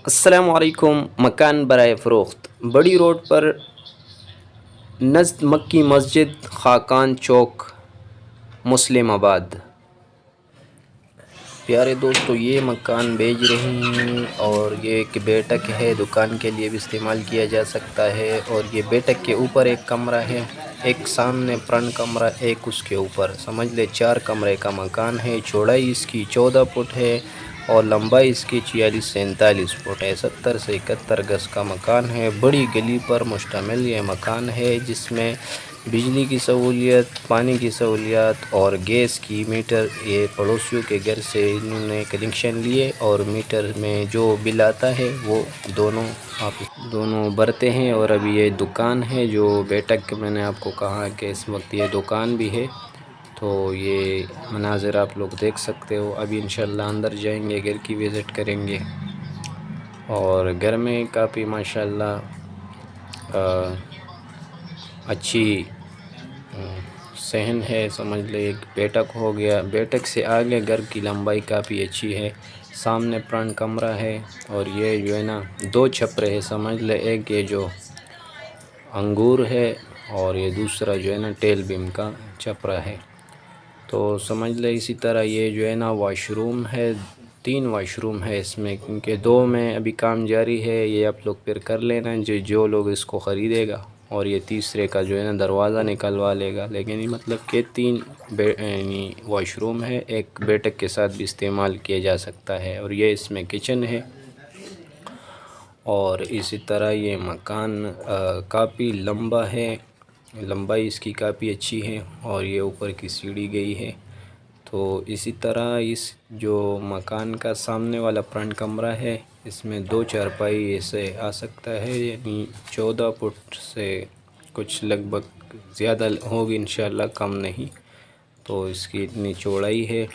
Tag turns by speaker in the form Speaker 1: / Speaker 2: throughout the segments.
Speaker 1: السلام علیکم۔ مکان برائے فروخت بڑی روڈ پر نزد مکی مسجد، خاقان چوک، مسلم آباد۔ پیارے دوستو، یہ مکان بیچ رہے ہیں اور یہ ایک بیٹھک ہے، دکان کے لیے بھی استعمال کیا جا سکتا ہے۔ اور یہ بیٹھک کے اوپر ایک کمرہ ہے، ایک سامنے فرنٹ کمرہ، ایک اس کے اوپر، سمجھ لے 4 کمرے کا مکان ہے۔ چوڑائی اس کی 14 فٹ ہے اور لمبائی اس کی 46 سے 39 فٹ ہے۔ 70 سے 71 گز کا مکان ہے۔ بڑی گلی پر مشتمل یہ مکان ہے، جس میں بجلی کی سہولیت، پانی کی سہولیات اور گیس کی میٹر یہ پڑوسیوں کے گھر سے انہوں نے کنیکشن لیے، اور میٹر میں جو بل آتا ہے وہ دونوں بھرتے ہیں۔ اور ابھی یہ دکان ہے جو بیٹھک میں نے آپ کو کہا کہ اس وقت یہ دکان بھی ہے، تو یہ مناظر آپ لوگ دیکھ سکتے ہو۔ ابھی انشاءاللہ اندر جائیں گے، گھر کی وزٹ کریں گے، اور گھر میں کافی ماشاءاللہ اچھی صحن ہے، سمجھ لے ایک بیٹھک ہو گیا۔ بیٹھک سے آگے گھر کی لمبائی کافی اچھی ہے۔ سامنے فرنٹ کمرہ ہے، اور یہ جو ہے نا 2 چھپرے ہے، سمجھ لے ایک یہ جو انگور ہے، اور یہ دوسرا جو ہے نا ٹیل بیم کا چھپرا ہے، تو سمجھ لے اسی طرح یہ جو ہے نا واش روم ہے۔ 3 واش روم ہے اس میں، کیونکہ 2 میں ابھی کام جاری ہے، یہ آپ لوگ پھر کر لینا جو لوگ اس کو خریدے گا، اور یہ تیسرے کا جو ہے نا دروازہ نکلوا لے گا۔ لیکن یہ مطلب کہ 3 واش روم ہے، ایک بیٹھک کے ساتھ بھی استعمال کیا جا سکتا ہے، اور یہ اس میں کچن ہے۔ اور اسی طرح یہ مکان کافی لمبا ہے، لمبائی اس کی کافی اچھی ہے، اور یہ اوپر کی سیڑھی گئی ہے۔ تو اسی طرح اس جو مکان کا سامنے والا فرنٹ کمرہ ہے، اس میں 2 چارپائی ایسے آ سکتا ہے، یعنی 14 فٹ سے کچھ لگ بھگ زیادہ ہوگی انشاءاللہ، کم نہیں۔ تو اس کی اتنی چوڑائی ہے،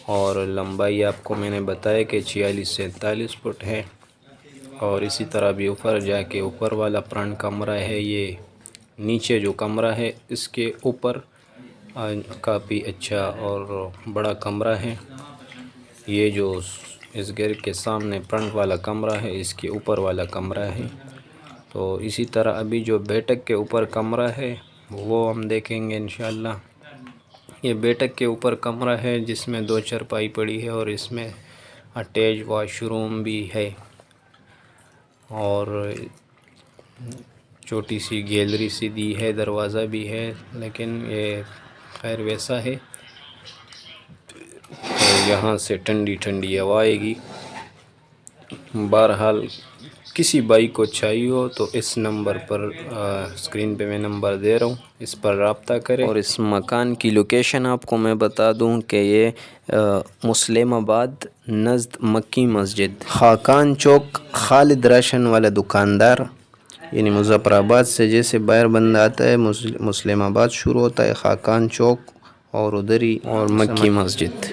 Speaker 1: اور لمبائی آپ کو میں نے بتایا کہ 46 سے 43 فٹ ہے۔ اور اسی طرح بھی اوپر جا کے اوپر والا فرنٹ کمرہ ہے، یہ نیچے جو کمرہ ہے اس کے اوپر کافی اچھا اور بڑا کمرہ ہے۔ یہ جو اس گھر کے سامنے فرنٹ والا کمرہ ہے، اس کے اوپر والا کمرہ ہے۔ تو اسی طرح ابھی جو بیٹھک کے اوپر کمرہ ہے وہ ہم دیکھیں گے انشاءاللہ۔ یہ بیٹھک کے اوپر کمرہ ہے، جس میں 2 چارپائی پڑی ہے، اور اس میں اٹیچ واش روم بھی ہے، اور چھوٹی سی گیلری سی دی ہے، دروازہ بھی ہے، لیکن یہ خیر ویسا ہے، یہاں سے ٹھنڈی ٹھنڈی ہوا آئے گی۔ بہرحال کسی بھائی کو چاہیے ہو تو اس نمبر پر، اسکرین پہ میں نمبر دے رہا ہوں، اس پر رابطہ کریں۔ اور اس مکان کی لوکیشن آپ کو میں بتا دوں کہ یہ مسلم آباد نزد مکی مسجد، خاقان چوک، خالد راشن والا دکاندار، یعنی مظفر آباد سے جیسے باہر بندہ آتا ہے، مسلم آباد شروع ہوتا ہے، خاقان چوک، اور ادھر ہی اور مکی مسجد۔